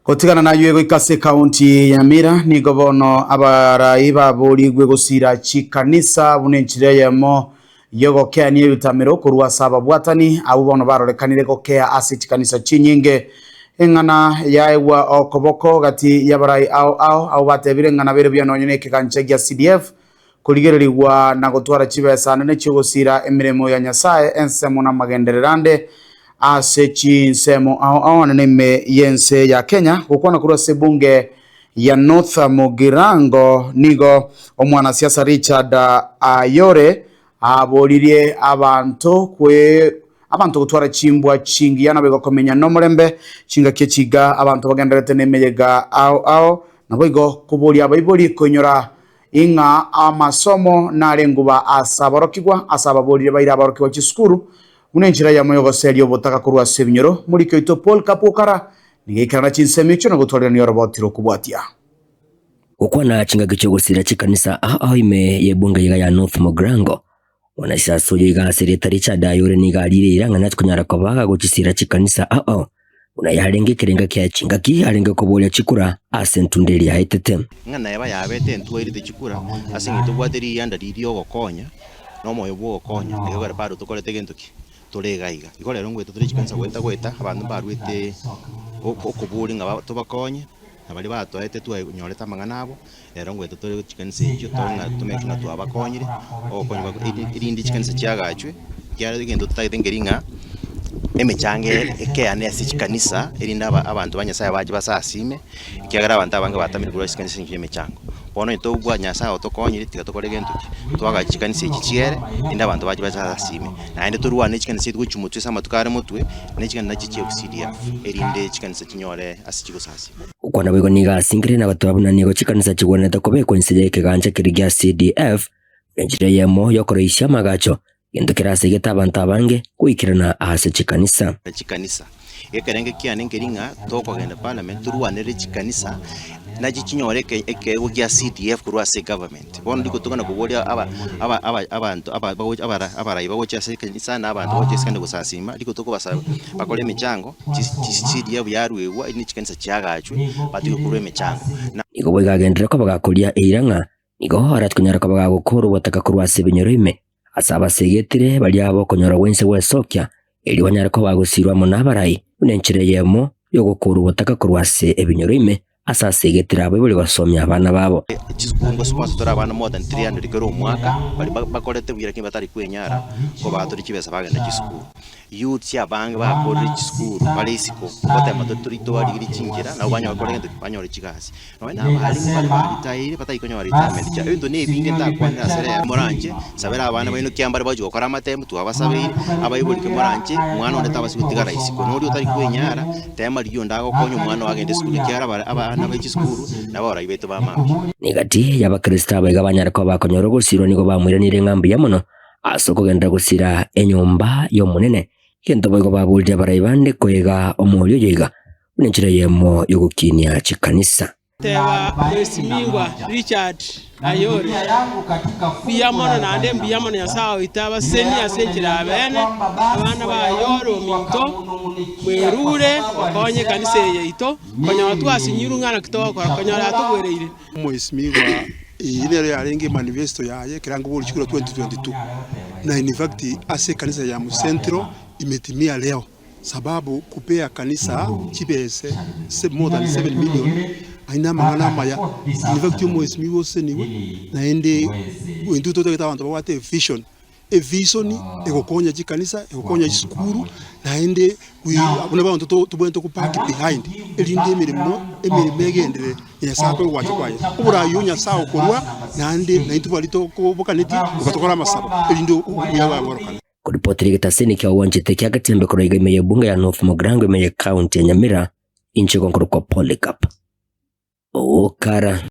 Gutigana na yuego ikase kaunti ya Nyamira ni gobono abarai baburigwe gusira chikanisa bunenchire yemo yogo kea niye utamiro kurwa saba bwatani abo bono barorekanire gokea asiti kanisa chinyinge engana yaewa okoboko gati yabarai au batebire ngana bere byanonyene kikanche gya CDF kurigererwa na gutwara chibesa nene cyo gusira emiremo ya Nyasaye ensemo na magendererande asechi nsemo au neme yense ya Kenya gukwana kurwa sebunge ya North Mugirango nigo omwana siasa Richard Ayore aboririe abantu gutwara chimbwa chingiyana begokomenya no murembe chinga kechiga abantu bagenderete nemeyega au naboigo kuboria abayibori konyora inga amasomo narenguba asababorire baira abarokirwa chisukuru unenjira ya moyo goserio botaka kurwa sebinyoro muri kyoito Paul Kapukara nigekana chinsemicho no gutwarira ni robotiro kubwatia ukwana chinga gicho gusira chikanisa aho ime yebunga ya North Mugirango wanasiasa yiga sereta Richard Ayore ni galire iranga natkunyara kobaga guchisira chikanisa aho unayaharenge kirenga kya chinga ki harenge kobolya chikura asentundeli haitete ngana yaba yabete ntwirite chikura asingito bwateri yanda ririo gokonya no moyo bwo gokonya ngegara paro tukorete gentuki turegaiga ikorero ngwete turi chikanisa gweta abantu barwite okuburi ngaba tubakonye abali batoete twanyoreta manganabo rero ngwete turi chikanisa cyo tonga tumekina twabakonyire okonywa irindi chikanisa cyagacwe cyari gendo tutayitengeringa emechange ekeane asichikanisa irinda abantu banyasaye baje basasime ikyagara abantu abange batamira kuri chikanisa cy'emechango bono itobwa nyasaye otokonyire tigatokore gentuki twaga chikanisa ikichiere inda abantu baje basasime naende turwane chikanisa cy'umutwe samatukare mutwe n'ichikanisa cy'CDF irinde chikanisa kinyore asichigusasi ukwana bego niga singire na batu babuna nigo chikanisa kigwaneta kobeko insije kiganje kirigya CDF enjire yemo yokoroisha magacho yendo kirase geta abantu abange kuikirana ahase chikanisa ekerenge kiane ngeringa tokogenda parliament turwanere chikanisa na gichinyoreke ekego gya CDF kurwase government bono ndiko tokana kubolia abantu abarayi bagocha chikanisa na abantu bagocha skande gusasima ndiko toko basa bakole michango CDF yarwewa ni chikanisa cyagacwe batiko kurwe michango niko bagagendera ko bagakulia eiranga niko haratkunyara ko bagakuru bataka kurwase binyorime asaba segetire bali abo konyora wense wesokya eli wanyara ko bagusirwa mu nabarai unenchire yemo yogokuru botaka kurwase ebinyorime asa segetire abo bali basomya abana babo chiskungo sponsor abana more than 300 kero mwaka bali bakorete bwira kimba tari kwenyara ko batori kibesa bagenda chisukuru youth ya bange bakorere chisukuru bali isiko kote amatorito bali chingira na banya bakorenge banyore chigasi no na bali bali tayire pata ikonyo bali tamedi cha endo ne binge ndakwana sere moranje sabera abana bayino kyambare baje gukora amatemu tuabasabire abayiboli ke moranje mwana oneta basigutigara isiko no ri utari kwenyara tema riyo ndago konyo mwana wagende sukuru kyara abana b'ichisukuru nabo barayibeto bamambi nigati y'abakrista bagabanyara ko bakonyoro gusiro nigo bamwiranire ngambi yamono asoko genda gusira enyumba yo munene kento bogo babulya barayibande koyega omulyo yiga unenchira yemo yogukinia chikanisa teba Mheshimiwa Richard Ayore biyamono nande biyamono yasawo itaba seni asenchira abene abana ba Ayore minto mwerure bakonye kanisa yeito konya watu asinyiru ngana kitoko konya ratu bwereire Mheshimiwa ile yarenge manifesto yaye kirango buri chikura 2022 na in fact ase kanisa ya Mcentro imetimia leo sababu kupea kanisa chibese more than 7 million aina mangana maya in fact Mheshimiwa seniwe naende wendu toto abantu bawate vision egokonya chikanisa egokonya chisukuru naende abuna bantu tubwento kupaki behind elinde emirimo egendere yasako gwacho kwaye uburayo nyasawo korwa nande naintu balito kobokaneti ukatokora amasabo elinde uyaga ngorokana kuripotiri gitaseni kya wanjite kya gatembe koroiga imeye bunga ya North Mugirango imeye county ya Nyamira inchiko nkuru kwa Polycarp Okara.